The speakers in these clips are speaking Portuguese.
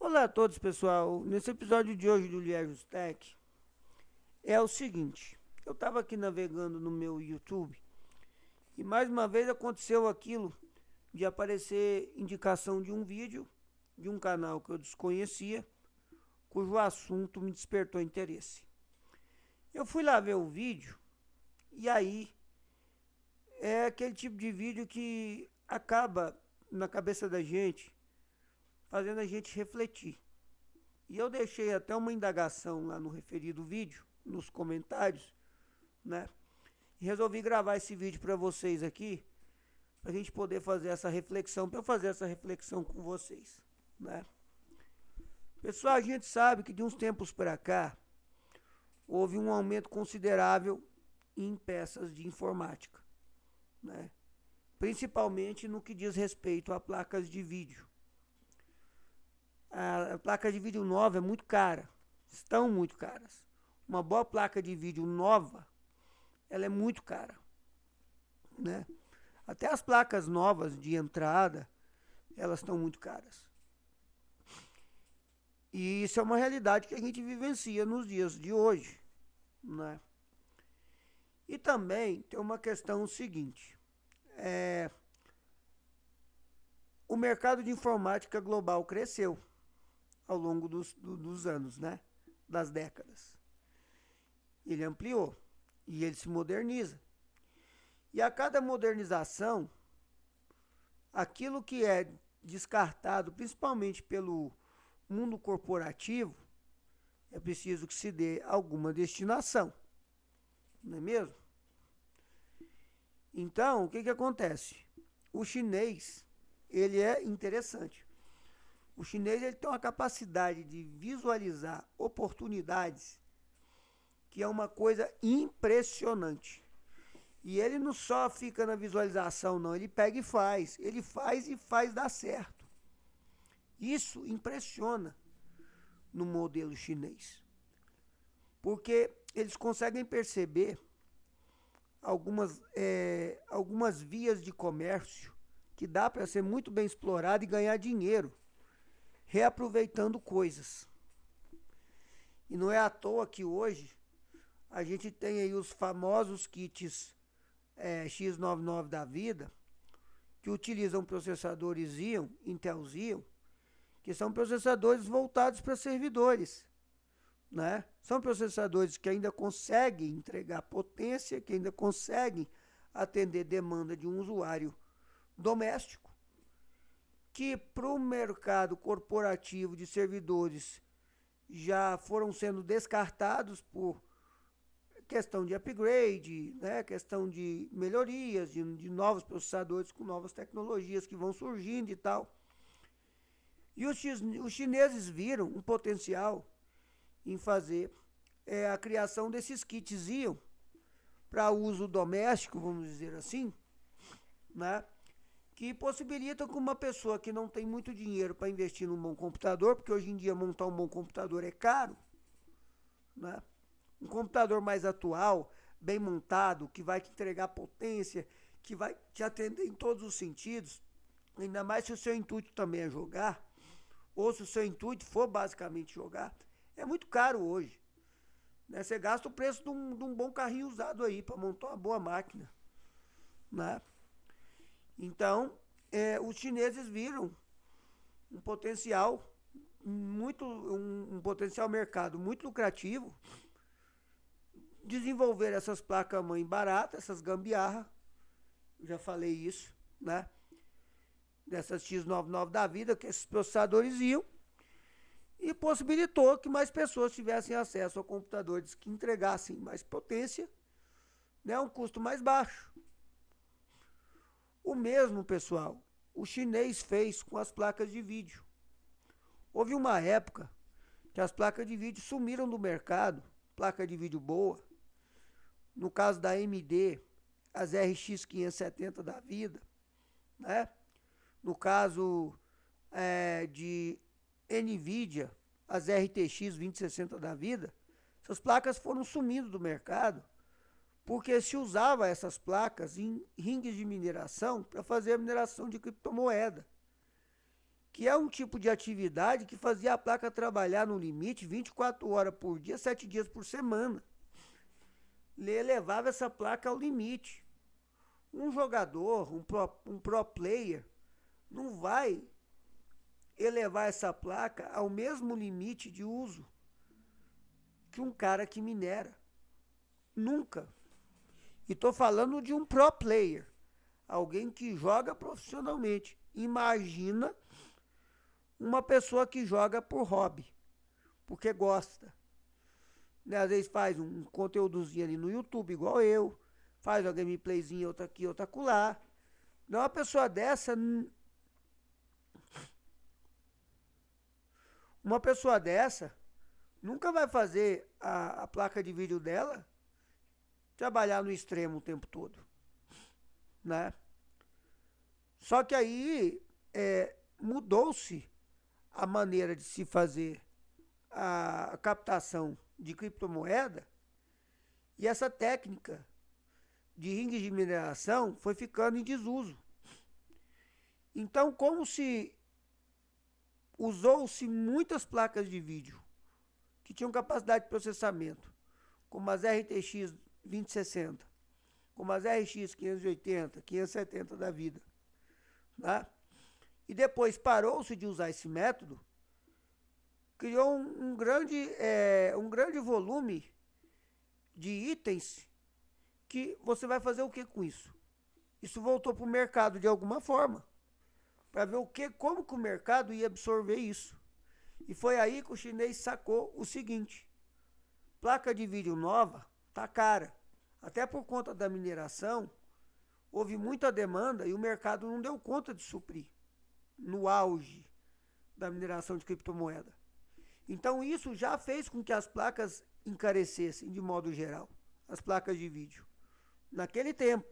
Olá a todos, pessoal. Nesse episódio de hoje do Liegos Tech é o seguinte: eu estava aqui navegando no meu YouTube e mais uma vez aconteceu aquilo de aparecer indicação de um vídeo de um canal que eu desconhecia, cujo assunto me despertou interesse. Eu fui lá ver o vídeo e aí é aquele tipo de vídeo que acaba na cabeça da gente, fazendo a gente refletir. E eu deixei até uma indagação lá no referido vídeo, nos comentários, né? E resolvi gravar esse vídeo para vocês aqui, para a gente poder fazer essa reflexão, para eu fazer essa reflexão com vocês, né? Pessoal, a gente sabe que de uns tempos para cá houve um aumento considerável em peças de informática, né? Principalmente no que diz respeito a placas de vídeo. A placa de vídeo nova é muito cara, estão muito caras. Uma boa placa de vídeo nova, ela é muito cara, né? Até as placas novas de entrada, elas estão muito caras. E isso é uma realidade que a gente vivencia nos dias de hoje, né? E também tem uma questão seguinte, o mercado de informática global cresceu ao longo dos anos, né? Das décadas. Ele ampliou e ele se moderniza. E a cada modernização, aquilo que é descartado, principalmente pelo mundo corporativo, é preciso que se dê alguma destinação, não é mesmo? Então, o que que acontece? O chinês, ele é interessante. O chinês ele tem uma capacidade de visualizar oportunidades que é uma coisa impressionante. E ele não só fica na visualização, não. Ele pega e faz. Ele faz e faz dar certo. Isso impressiona no modelo chinês. Porque eles conseguem perceber algumas vias de comércio que dá para ser muito bem explorado e ganhar dinheiro reaproveitando coisas. E não é à toa que hoje a gente tem aí os famosos kits X99 da vida, que utilizam processadores Xeon, Intel Xeon, que são processadores voltados para servidores, né? São processadores que ainda conseguem entregar potência, que ainda conseguem atender demanda de um usuário doméstico, que para o mercado corporativo de servidores já foram sendo descartados por questão de upgrade, né? Questão de melhorias, de novos processadores com novas tecnologias que vão surgindo e tal. E os chineses viram um potencial em fazer a criação desses kits Xeon para uso doméstico, vamos dizer assim, né? Que possibilitam que uma pessoa que não tem muito dinheiro para investir num bom computador, porque hoje em dia montar um bom computador é caro, né? Um computador mais atual, bem montado, que vai te entregar potência, que vai te atender em todos os sentidos, ainda mais se o seu intuito também é jogar, ou se o seu intuito for basicamente jogar, é muito caro hoje, né? Você gasta o preço de um bom carrinho usado aí para montar uma boa máquina, né? Então, os chineses viram um potencial um potencial mercado muito lucrativo, desenvolver essas placas-mãe baratas, essas gambiarra, já falei isso, né? Dessas X99 da vida, que esses processadores iam, e possibilitou que mais pessoas tivessem acesso a computadores que entregassem mais potência, né, a um custo mais baixo. O mesmo, pessoal, o chinês fez com as placas de vídeo. Houve uma época que as placas de vídeo sumiram do mercado, placa de vídeo boa. No caso da AMD, as RX 570 da vida, né? No caso de NVIDIA, as RTX 2060 da vida, essas placas foram sumindo do mercado porque se usava essas placas em ringues de mineração para fazer a mineração de criptomoeda, que é um tipo de atividade que fazia a placa trabalhar no limite 24 horas por dia, 7 dias por semana. Ele levava essa placa ao limite. Um jogador, um pro player, não vai elevar essa placa ao mesmo limite de uso que um cara que minera. Nunca. E estou falando de um pro player, alguém que joga profissionalmente. Imagina uma pessoa que joga por hobby, porque gosta. Né? Às vezes faz um conteúdozinho ali no YouTube, igual eu, faz uma gameplayzinha, outra aqui, outra acolá. Não, uma pessoa dessa nunca vai fazer a placa de vídeo dela trabalhar no extremo o tempo todo, né? Só que aí mudou-se a maneira de se fazer a captação de criptomoeda e essa técnica de ringue de mineração foi ficando em desuso. Então, como se usou-se muitas placas de vídeo que tinham capacidade de processamento, como as RTX 2060, como as RX 580, 570 da vida, né? E depois parou-se de usar esse método, criou um grande volume de itens que você vai fazer o que com isso? Isso voltou para o mercado de alguma forma, para ver como que o mercado ia absorver isso. E foi aí que o chinês sacou o seguinte: placa de vídeo nova tá cara. Até por conta da mineração, houve muita demanda e o mercado não deu conta de suprir no auge da mineração de criptomoeda. Então isso já fez com que as placas encarecessem de modo geral, as placas de vídeo, naquele tempo.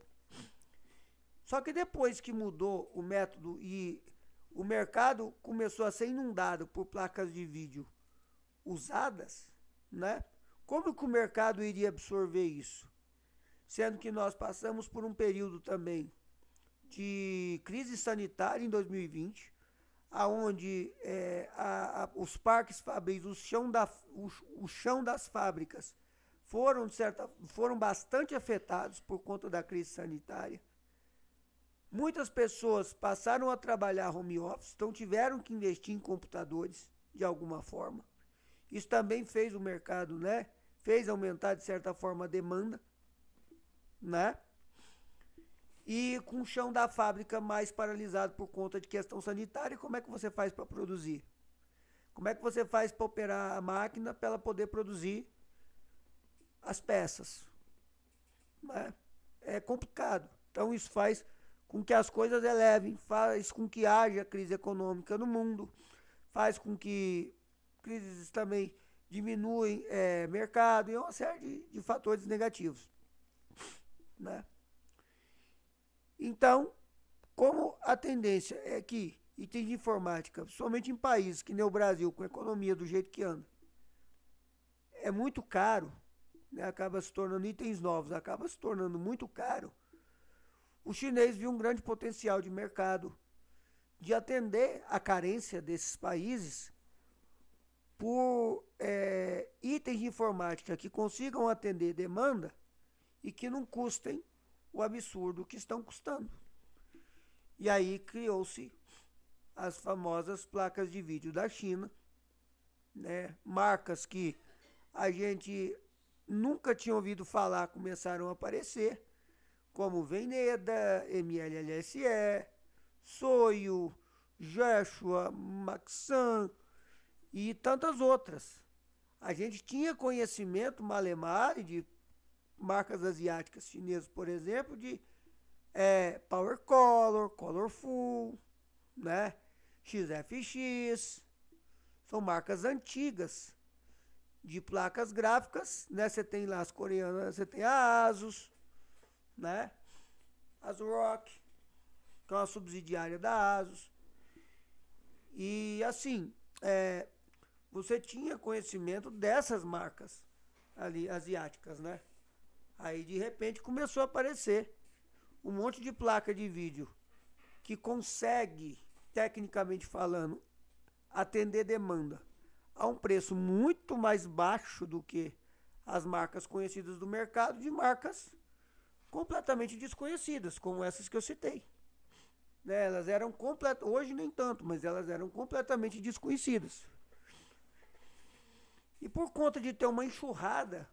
Só que depois que mudou o método e o mercado começou a ser inundado por placas de vídeo usadas, né? Como que o mercado iria absorver isso? Sendo que nós passamos por um período também de crise sanitária em 2020, aonde os parques fabris, o chão das fábricas foram bastante afetados por conta da crise sanitária. Muitas pessoas passaram a trabalhar home office, então tiveram que investir em computadores de alguma forma. Isso também fez o mercado, né? Fez aumentar de certa forma a demanda, né? E com o chão da fábrica mais paralisado por conta de questão sanitária, como é que você faz para produzir? Como é que você faz para operar a máquina para ela poder produzir as peças? Né? É complicado. Então isso faz com que as coisas elevem, faz com que haja crise econômica no mundo, faz com que crises também diminuem mercado e uma série de fatores negativos, né? Então, como a tendência é que itens de informática, somente em países que nem o Brasil, com a economia do jeito que anda, é muito caro, né? Acaba se tornando itens novos, acaba se tornando muito caro. O chinês viu um grande potencial de mercado de atender a carência desses países por itens de informática que consigam atender demanda e que não custem o absurdo que estão custando. E aí criou-se as famosas placas de vídeo da China, né? Marcas que a gente nunca tinha ouvido falar começaram a aparecer, como Veneda, MLLSE, Soyo, Joshua, Maxan e tantas outras. A gente tinha conhecimento malemar de marcas asiáticas chinesas, por exemplo, de Power Color, Colorful, né? XFX, são marcas antigas de placas gráficas, né? Você tem lá as coreanas, você tem a Asus, né? ASRock, que é uma subsidiária da Asus. E assim, você tinha conhecimento dessas marcas ali asiáticas, né? Aí de repente começou a aparecer um monte de placa de vídeo que consegue tecnicamente falando, atender demanda a um preço muito mais baixo do que as marcas conhecidas do mercado, de marcas completamente desconhecidas, como essas que eu citei. Né? Elas eram hoje nem tanto, mas elas eram completamente desconhecidas. E por conta de ter uma enxurrada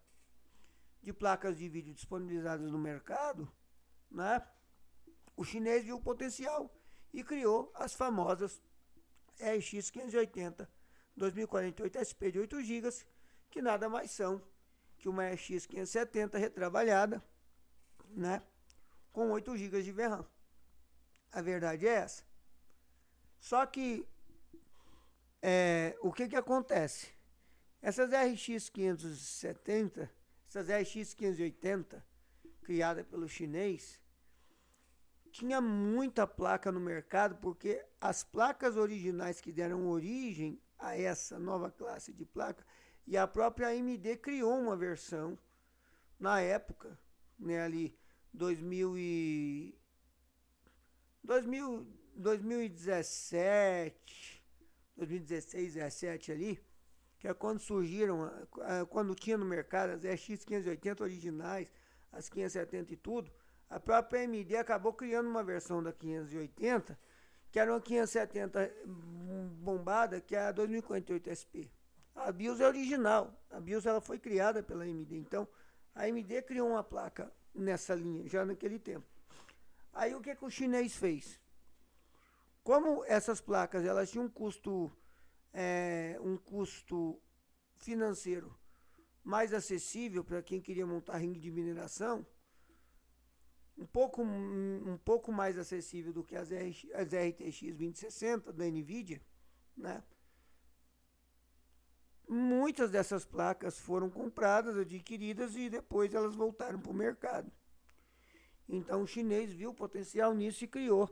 de placas de vídeo disponibilizadas no mercado, né, o chinês viu o potencial e criou as famosas RX 580 2048 SP de 8 GB, que nada mais são que uma RX 570 retrabalhada, né, com 8 GB de VRAM. A verdade é essa. Só que o que acontece? Essas RX 570, essas RX 580, criada pelo chinês, tinha muita placa no mercado, porque as placas originais que deram origem a essa nova classe de placa, e a própria AMD criou uma versão na época, né, ali 2017, 2016, 17 ali, que é quando surgiram, quando tinha no mercado as RX 580 originais, as 570 e tudo, a própria AMD acabou criando uma versão da 580, que era uma 570 bombada, que é a 2048 SP. A BIOS é original, a BIOS ela foi criada pela AMD, então a AMD criou uma placa nessa linha, já naquele tempo. Aí o que o chinês fez? Como essas placas elas tinham um custo financeiro mais acessível para quem queria montar ringue de mineração, um pouco mais acessível do que as RTX 2060 da NVIDIA, né? Muitas dessas placas foram compradas, adquiridas e depois elas voltaram para o mercado. Então o chinês viu o potencial nisso e criou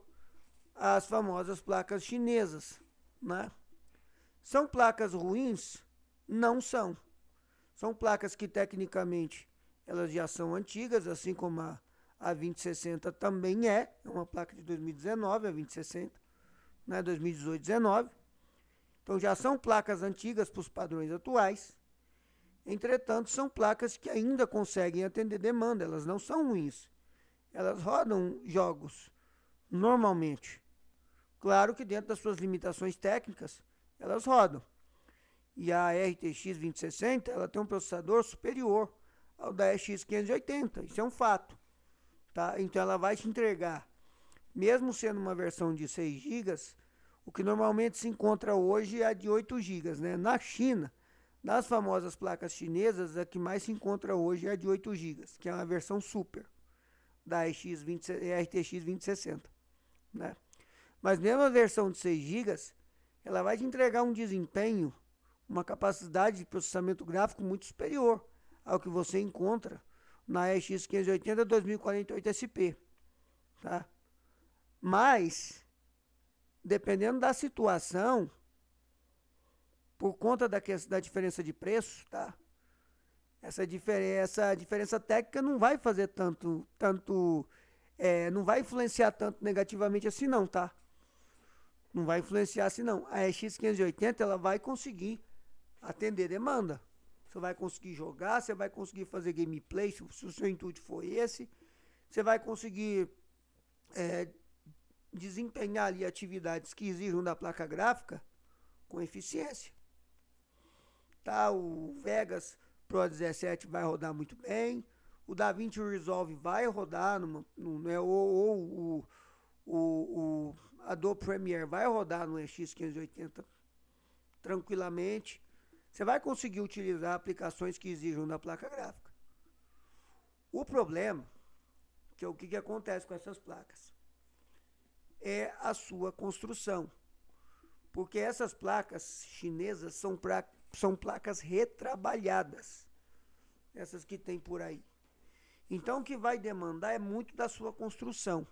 as famosas placas chinesas, né? São placas ruins? Não são. São placas que tecnicamente elas já são antigas, assim como a 2060 também é uma placa de 2019, a 2060, né, 2018, 19. Então já são placas antigas para os padrões atuais. Entretanto, são placas que ainda conseguem atender demanda, elas não são ruins. Elas rodam jogos normalmente. Claro que dentro das suas limitações técnicas, elas rodam. E a RTX 2060, ela tem um processador superior ao da RX 580, isso é um fato. Tá? Então ela vai te entregar, mesmo sendo uma versão de 6 GB, o que normalmente se encontra hoje é a de 8 GB. Né? Na China, nas famosas placas chinesas, a que mais se encontra hoje é a de 8 GB, que é uma versão super da RTX 2060. Né? Mas mesmo a versão de 6 GB, ela vai te entregar um desempenho, uma capacidade de processamento gráfico muito superior ao que você encontra na RX 580 2048 SP. Tá? Mas, dependendo da situação, por conta da diferença de preço, tá? Essa diferença técnica não vai fazer não vai influenciar tanto negativamente assim não, tá? Não vai influenciar assim não. A RX 580 ela vai conseguir atender demanda. Você vai conseguir jogar, você vai conseguir fazer gameplay, se o seu intuito for esse. Você vai conseguir desempenhar ali atividades que exijam da placa gráfica com eficiência. Tá? O Vegas Pro 17 vai rodar muito bem. O DaVinci Resolve vai rodar, o Adobe Premiere vai rodar no RX 580 tranquilamente. Você vai conseguir utilizar aplicações que exijam da placa gráfica. O problema, que é o que acontece com essas placas, é a sua construção. Porque essas placas chinesas são placas retrabalhadas. Essas que tem por aí. Então o que vai demandar é muito da sua construção.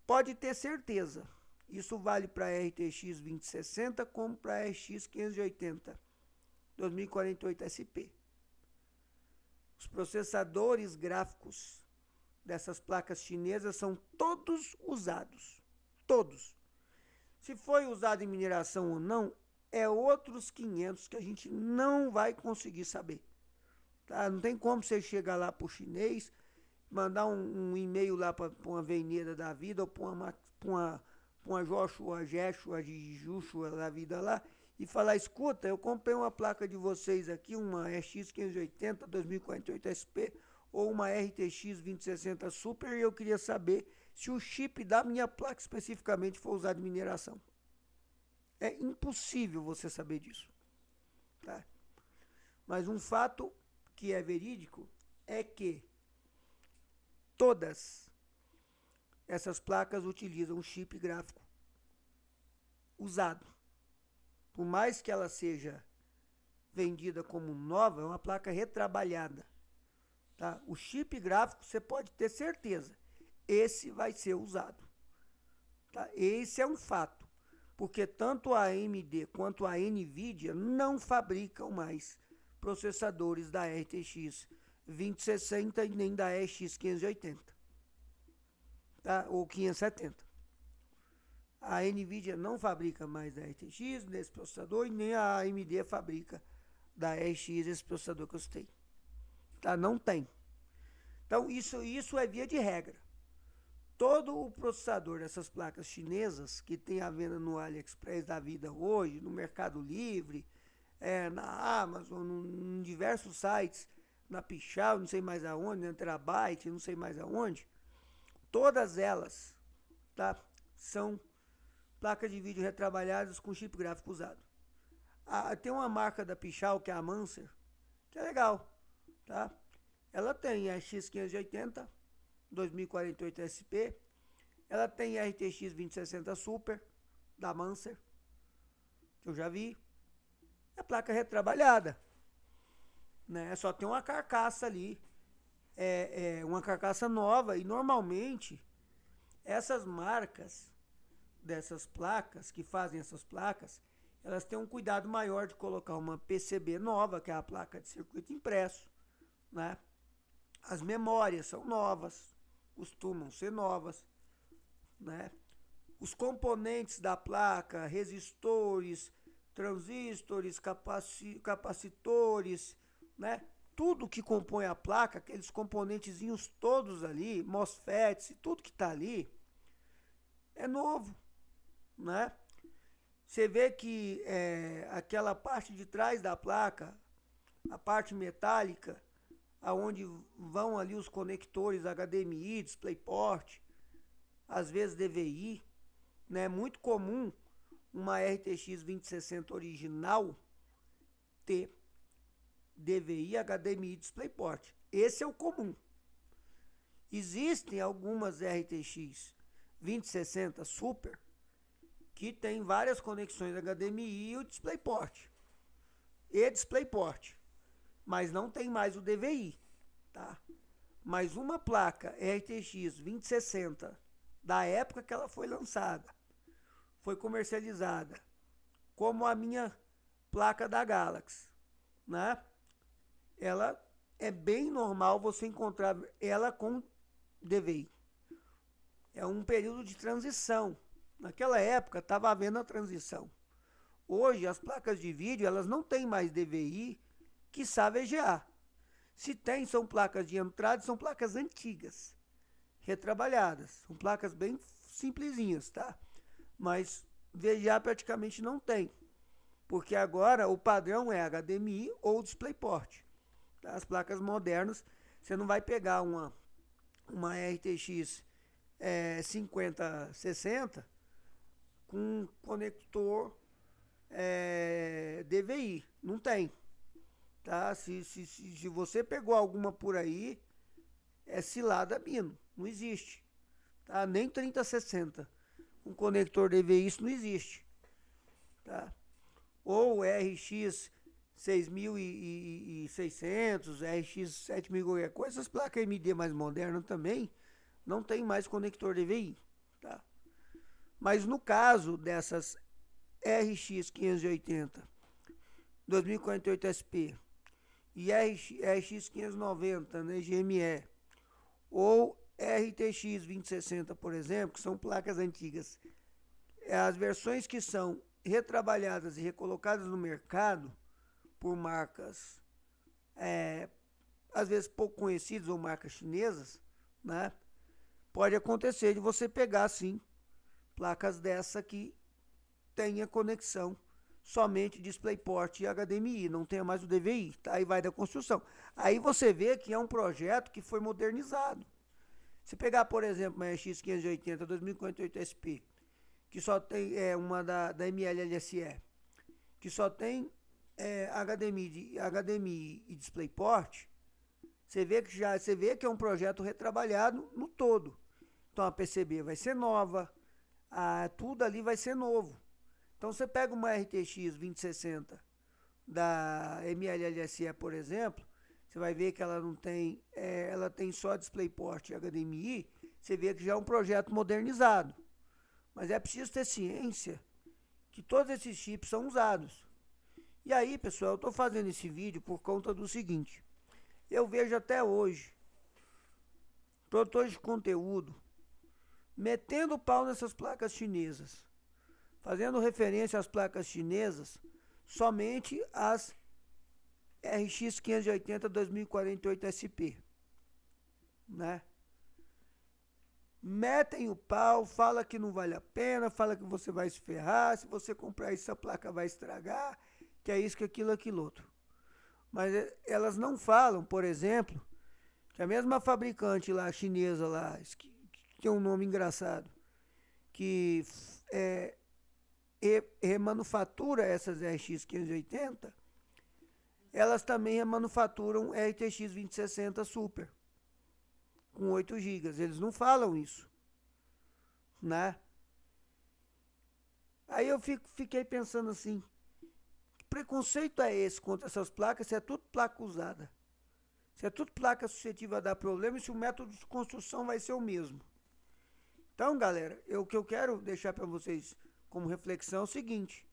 Pode ter certeza. Isso vale para a RTX 2060 como para a RX 580 2048 SP. Os processadores gráficos dessas placas chinesas são todos usados. Todos. Se foi usado em mineração ou não, é outros 500 que a gente não vai conseguir saber. Tá? Não tem como você chegar lá pro chinês, mandar um e-mail lá para uma Veneda da vida ou para uma Joshua, Jeshua, Jushua da vida lá e falar: escuta, eu comprei uma placa de vocês aqui, uma RX 580 2048 SP ou uma RTX 2060 Super, e eu queria saber se o chip da minha placa especificamente for usado em mineração. É impossível você saber disso. Tá? Mas um fato que é verídico é que todas essas placas utilizam chip gráfico usado. Por mais que ela seja vendida como nova, é uma placa retrabalhada. Tá? O chip gráfico, você pode ter certeza, esse vai ser usado. Tá? Esse é um fato, porque tanto a AMD quanto a NVIDIA não fabricam mais processadores da RTX 2060 e nem da RX 580, tá? Ou 570. A NVIDIA não fabrica mais da RTX nesse processador e nem a AMD fabrica da RX esse processador que eu citei. Tá? Não tem. Então isso é via de regra. Todo o processador dessas placas chinesas que tem à venda no AliExpress da vida hoje, no Mercado Livre, na Amazon, em diversos sites, na Pichau, não sei mais aonde, na Terabyte, não sei mais aonde, todas elas, tá, são placas de vídeo retrabalhadas com chip gráfico usado. Tem uma marca da Pichau, que é a Mancer, que é legal, tá? Ela tem a X580 2048 SP, ela tem a RTX 2060 Super da Mancer, que eu já vi. É placa retrabalhada, né? Só tem uma carcaça ali, uma carcaça nova, e normalmente essas marcas dessas placas, que fazem essas placas, elas têm um cuidado maior de colocar uma PCB nova, que é a placa de circuito impresso, né? As memórias são novas, costumam ser novas, né? Os componentes da placa, resistores, transistores, capacitores, né? Tudo que compõe a placa, aqueles componentezinhos todos ali, MOSFETs, tudo que está ali, é novo, né? Você vê que aquela parte de trás da placa, a parte metálica, aonde vão ali os conectores HDMI, DisplayPort, às vezes DVI, né? É muito comum uma RTX 2060 original ter DVI, HDMI e DisplayPort. Esse é o comum. Existem algumas RTX 2060 Super que tem várias conexões HDMI e DisplayPort, mas não tem mais o DVI, tá? Mas uma placa RTX 2060 da época que ela foi lançada, foi comercializada, como a minha placa da Galaxy, né? Ela é bem normal você encontrar ela com DVI. É um período de transição. Naquela época estava havendo a transição. Hoje as placas de vídeo elas não têm mais DVI, quiçá VGA. Se tem, são placas de entrada, são placas antigas, retrabalhadas. São placas bem simplesinhas, tá? Mas VGA praticamente não tem, porque agora o padrão é HDMI ou DisplayPort. Tá? As placas modernas, você não vai pegar uma RTX 5060 com um conector DVI. Não tem. Tá? Se você pegou alguma por aí, é cilada Bino. Não existe. Tá? Nem 3060. Um conector DVI, isso não existe. Tá? Ou RX 6600, RX 7000, qualquer coisa, essas placas AMD mais modernas também não tem mais conector DVI. Tá? Mas no caso dessas RX 580 2048 SP e RX 590, né, GME, ou RTX 2060, por exemplo, que são placas antigas, as versões que são retrabalhadas e recolocadas no mercado por marcas, às vezes pouco conhecidas ou marcas chinesas, né? Pode acontecer de você pegar, sim, placas dessa que tenha conexão somente DisplayPort e HDMI, não tenha mais o DVI, tá? Aí vai da construção. Aí você vê que é um projeto que foi modernizado. Se pegar, por exemplo, uma RX 580 2048 SP, que só tem uma da MLLSE, que só tem HDMI e DisplayPort, você vê que é um projeto retrabalhado no todo. Então a PCB vai ser nova, tudo ali vai ser novo. Então você pega uma RTX 2060 da MLLSE, por exemplo, você vai ver que ela não tem, ela tem só DisplayPort e HDMI, você vê que já é um projeto modernizado. Mas é preciso ter ciência que todos esses chips são usados. E aí, pessoal, eu estou fazendo esse vídeo por conta do seguinte: eu vejo até hoje produtores de conteúdo metendo pau nessas placas chinesas, fazendo referência às placas chinesas somente as RX 580 2048 SP, né? Metem o pau, fala que não vale a pena, fala que você vai se ferrar, se você comprar isso a placa vai estragar, que é isso, que aquilo, aquilo outro. Mas elas não falam, por exemplo, que a mesma fabricante lá, chinesa lá, que tem um nome engraçado, que remanufatura essas RX 580, elas também remanufaturam RTX 2060 Super, com 8 GB. Eles não falam isso, né? Aí eu fiquei pensando assim, que preconceito é esse contra essas placas, se é tudo placa usada? Se é tudo placa suscetível a dar problema e se o método de construção vai ser o mesmo. Então, galera, o que eu quero deixar para vocês como reflexão é o seguinte: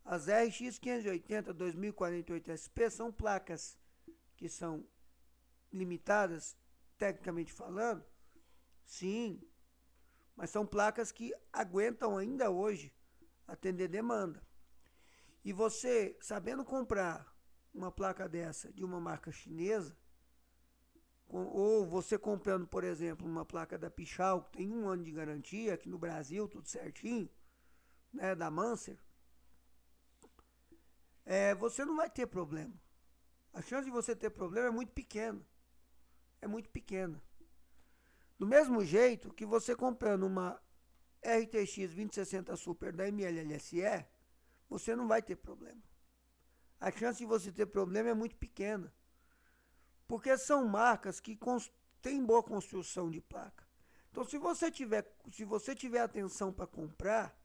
as RX 580 2048 SP são placas que são limitadas, tecnicamente falando, sim, mas são placas que aguentam ainda hoje atender demanda. E você, sabendo comprar uma placa dessa de uma marca chinesa, ou você comprando, por exemplo, uma placa da Pichau, que tem 1 ano de garantia, aqui no Brasil, tudo certinho, né, da Manser, você não vai ter problema. A chance de você ter problema é muito pequena. É muito pequena. Do mesmo jeito que você comprando uma RTX 2060 Super da MLLSE, você não vai ter problema. A chance de você ter problema é muito pequena. Porque são marcas que têm boa construção de placa. Então, se você tiver atenção para comprar,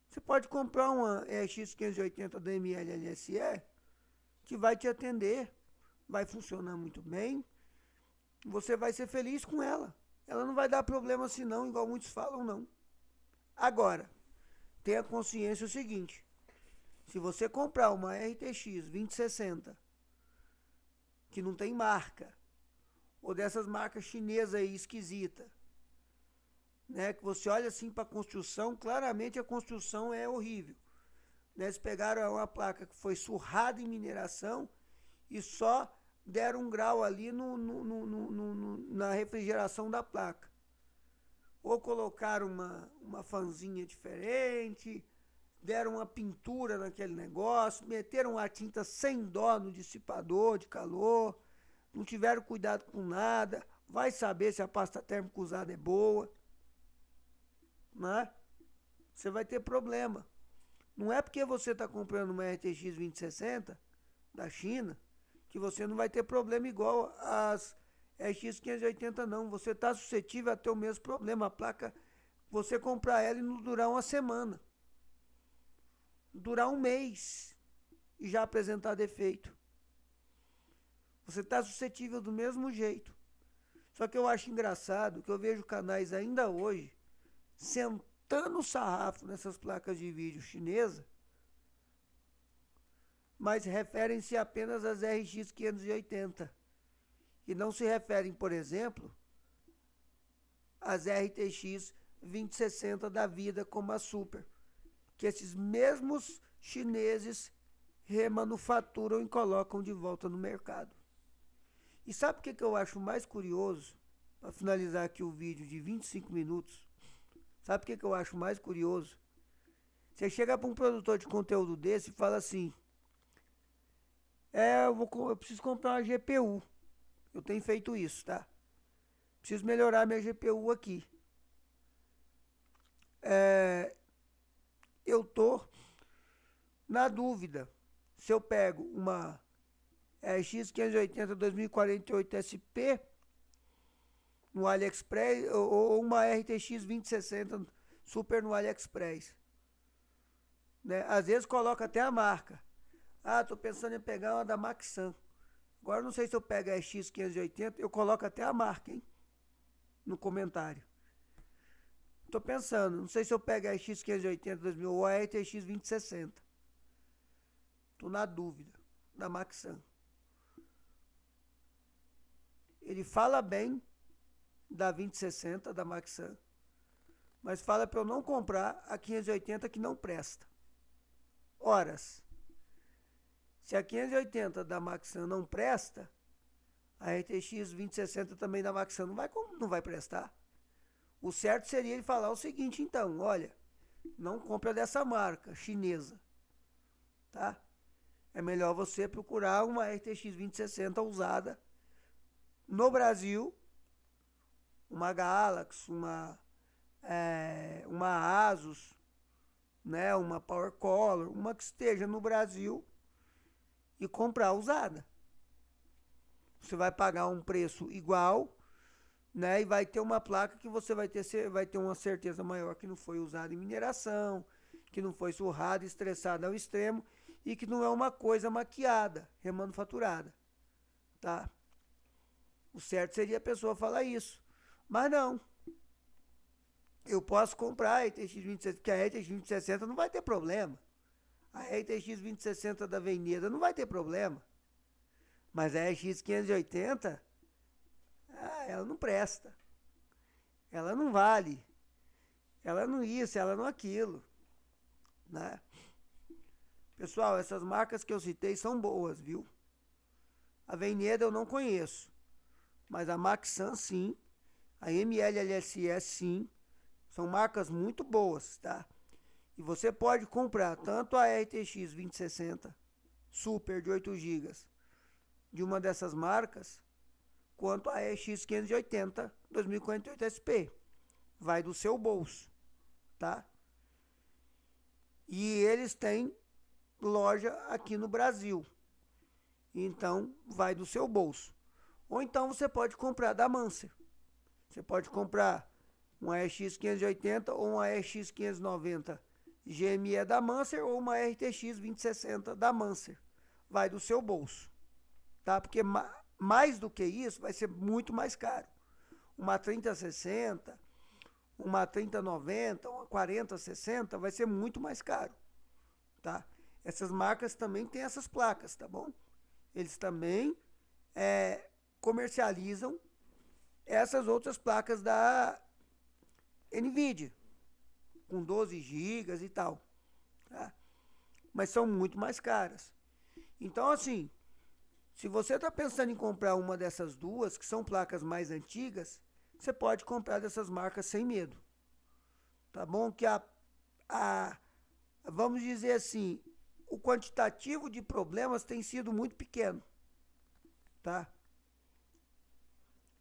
você pode comprar uma RX 580 da MLLSE que vai te atender, vai funcionar muito bem, você vai ser feliz com ela. Ela não vai dar problema assim não, igual muitos falam não. Agora, tenha consciência o seguinte: se você comprar uma RTX 2060 que não tem marca, ou dessas marcas chinesas aí esquisita, né, que você olha assim para a construção, claramente a construção é horrível, né? Eles pegaram uma placa que foi surrada em mineração e só deram um grau ali na refrigeração da placa, ou colocaram uma fanzinha diferente, deram uma pintura naquele negócio, meteram a tinta sem dó no dissipador de calor, não tiveram cuidado com nada, vai saber se a pasta térmica usada é boa, né? Você vai ter problema. Não é porque você está comprando uma RTX 2060 da China que você não vai ter problema igual as RX 580 não. Você está suscetível a ter o mesmo problema. A placa, você comprar ela e não durar uma semana, durar um mês e já apresentar defeito. Você está suscetível do mesmo jeito. Só que eu acho engraçado que eu vejo canais ainda hoje sentando o sarrafo nessas placas de vídeo chinesas, mas referem-se apenas às RX 580 e não se referem, por exemplo, as RTX 2060 da vida como a Super, que esses mesmos chineses remanufaturam e colocam de volta no mercado. E sabe o que eu acho mais curioso? Para finalizar aqui o vídeo de 25 minutos, sabe o que eu acho mais curioso? Você chega para um produtor de conteúdo desse e fala assim: eu preciso comprar uma GPU. Eu tenho feito isso, tá? Preciso melhorar minha GPU aqui. Eu tô na dúvida se eu pego uma RX 580 2048 SP no AliExpress ou uma RTX 2060 Super no AliExpress. Né? Às vezes coloca até a marca. Ah, tô pensando em pegar uma da Maxan. Agora não sei se eu pego a RX 580, eu coloco até a marca, hein? No comentário. Tô pensando, não sei se eu pego a RX 580 2000 ou a RTX 2060. Tô na dúvida da Maxan. Ele fala bem da 2060 da Maxan, mas fala para eu não comprar a 580 que não presta. Horas. Se a 580 da Maxan não presta, a RTX 2060 também da Maxan não vai prestar. O certo seria ele falar o seguinte, então, olha, não compra dessa marca chinesa, tá? É melhor você procurar uma RTX 2060 usada no Brasil, uma Galaxy, uma Asus, né, uma Power Color, uma que esteja no Brasil e comprar usada. Você vai pagar um preço igual, né, e vai ter uma placa que você vai ter uma certeza maior que não foi usada em mineração, que não foi surrada, estressada ao extremo e que não é uma coisa maquiada, remanufaturada, tá? O certo seria a pessoa falar isso, mas não. Eu posso comprar a RTX 2060, porque a RTX 2060 não vai ter problema. A RTX 2060 da Veneda não vai ter problema. Mas a RX 580, ela não presta. Ela não vale. Ela não isso, ela não aquilo. Né? Pessoal, essas marcas que eu citei são boas, viu? A Veneda eu não conheço. Mas a Maxan sim. A MLLSS sim. São marcas muito boas, tá? E você pode comprar tanto a RTX 2060 Super de 8 GB de uma dessas marcas, quanto a RX 580 2048 SP. Vai do seu bolso, tá? E eles têm loja aqui no Brasil. Então, vai do seu bolso. Ou então você pode comprar da Mancer. Você pode comprar uma RX 580 ou uma RX 590 GME da Mancer ou uma RTX 2060 da Mancer. Vai do seu bolso, tá? Porque mais do que isso vai ser muito mais caro. Uma 3060, uma 3090, uma 4060 vai ser muito mais caro, tá? Essas marcas também têm essas placas, tá bom? Eles também comercializam essas outras placas da NVIDIA, com 12 GB e tal, tá? Mas são muito mais caras. Então, assim, se você está pensando em comprar uma dessas duas, que são placas mais antigas, você pode comprar dessas marcas sem medo. Tá bom? Que vamos dizer assim, o quantitativo de problemas tem sido muito pequeno. Tá?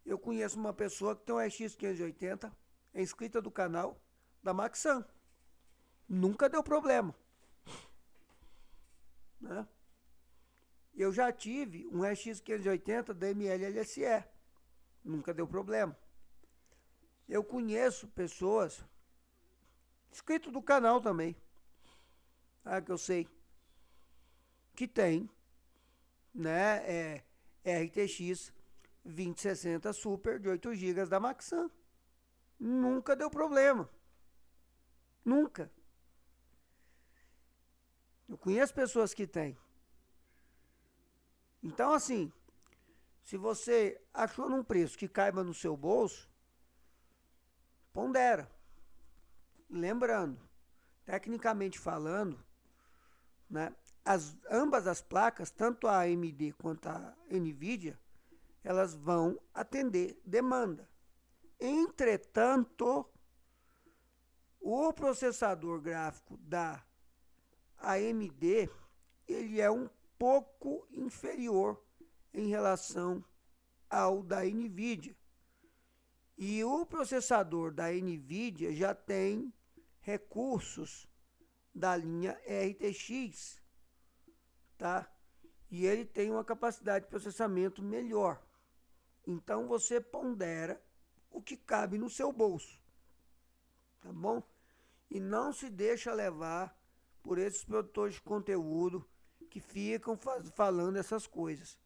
Eu conheço uma pessoa que tem um RX 580, é inscrita do canal da Maxan. Nunca deu problema. Né? Eu já tive um RX 580 da MLLSE. Nunca deu problema. Eu conheço pessoas inscritos do canal também. Que eu sei que tem, né, RTX 2060 Super de 8 GB da Maxan. Nunca deu problema. Nunca. Eu conheço pessoas que têm. Então, assim, se você achou num preço que caiba no seu bolso, pondera. Lembrando, tecnicamente falando, né, ambas as placas, tanto a AMD quanto a NVIDIA, elas vão atender demanda. Entretanto, o processador gráfico da AMD, ele é um pouco inferior em relação ao da NVIDIA. E o processador da NVIDIA já tem recursos da linha RTX, tá? E ele tem uma capacidade de processamento melhor. Então você pondera o que cabe no seu bolso, tá bom? E não se deixa levar por esses produtores de conteúdo que ficam falando essas coisas.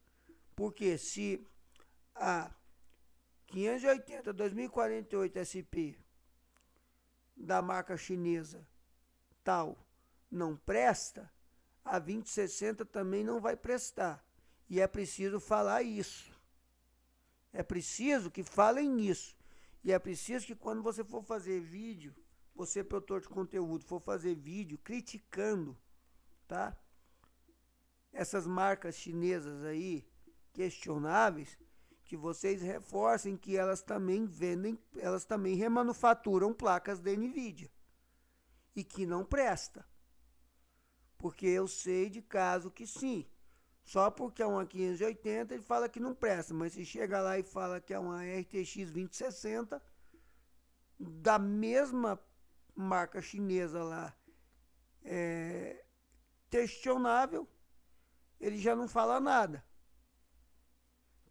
Porque se a 580 2048 SP da marca chinesa tal não presta, a 2060 também não vai prestar. E é preciso falar isso. É preciso que falem nisso. E é preciso que quando você for fazer vídeo, você, produtor de conteúdo, for fazer vídeo criticando, tá? Essas marcas chinesas aí, questionáveis, que vocês reforcem que elas também vendem, elas também remanufaturam placas da NVIDIA. E que não presta. Porque eu sei de caso que sim. Só porque é uma 580 ele fala que não presta. Mas se chega lá e fala que é uma RTX 2060, da mesma marca chinesa lá, questionável, ele já não fala nada.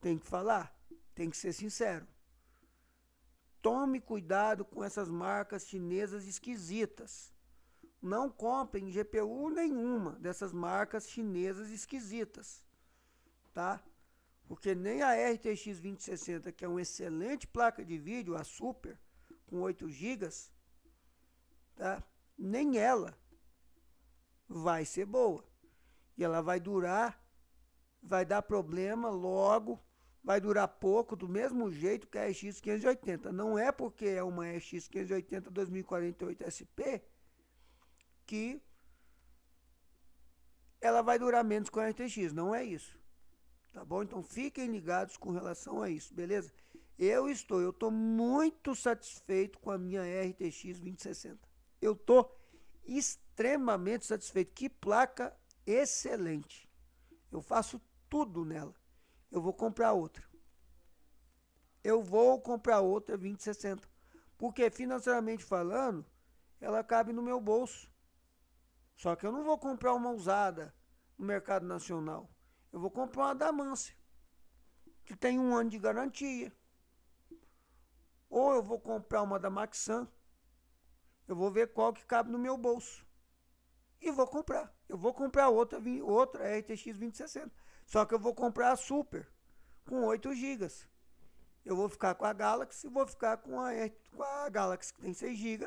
Tem que falar, tem que ser sincero. Tome cuidado com essas marcas chinesas esquisitas. Não comprem GPU nenhuma dessas marcas chinesas esquisitas, tá? Porque nem a RTX 2060, que é uma excelente placa de vídeo, a Super, com 8 GB, tá? Nem ela vai ser boa. E ela vai durar, vai dar problema logo, vai durar pouco, do mesmo jeito que a RX 580. Não é porque é uma RX 580 2048 SP que ela vai durar menos com a RTX, não é isso. Tá bom? Então fiquem ligados com relação a isso, beleza? Eu estou muito satisfeito com a minha RTX 2060. Eu estou extremamente satisfeito. Que placa excelente. Eu faço tudo nela. Eu vou comprar outra. Eu vou comprar outra 2060. Porque financeiramente falando, ela cabe no meu bolso. Só que eu não vou comprar uma usada no mercado nacional. Eu vou comprar uma da Mancia, que tem 1 ano de garantia. Ou eu vou comprar uma da Maxan. Eu vou ver qual que cabe no meu bolso. E vou comprar. Eu vou comprar outra RTX 2060. Só que eu vou comprar a Super, com 8 GB. Eu vou ficar com a Galaxy, vou ficar com a Galaxy, que tem 6 GB.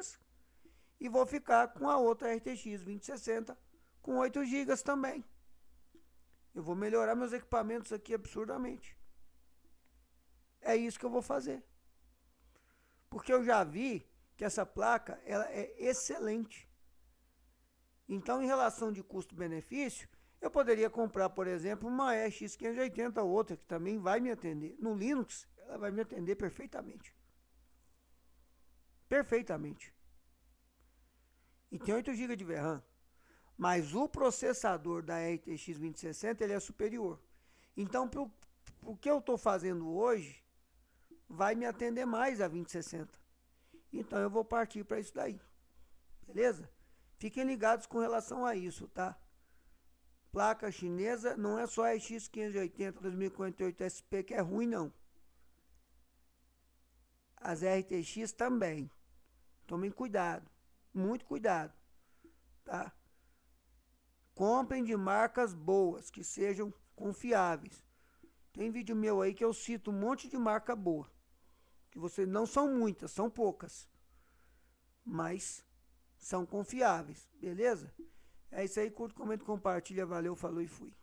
E vou ficar com a outra RTX 2060, com 8 GB também. Eu vou melhorar meus equipamentos aqui absurdamente. É isso que eu vou fazer. Porque eu já vi que essa placa ela é excelente. Então, em relação de custo-benefício, eu poderia comprar, por exemplo, uma RX 580 ou outra, que também vai me atender. No Linux, ela vai me atender perfeitamente. Perfeitamente. E tem 8 GB de VRAM. Mas o processador da RTX 2060 ele é superior. Então, o que eu estou fazendo hoje vai me atender mais a 2060. Então, eu vou partir para isso daí. Beleza? Fiquem ligados com relação a isso, tá? Placa chinesa não é só a RX 580 2048 SP que é ruim, não. As RTX também. Tomem cuidado. Muito cuidado. Tá? Comprem de marcas boas, que sejam confiáveis. Tem vídeo meu aí que eu cito um monte de marca boa. Que vocês não são muitas, são poucas. Mas são confiáveis, beleza? É isso aí, curta, comenta, compartilha, valeu, falou e fui.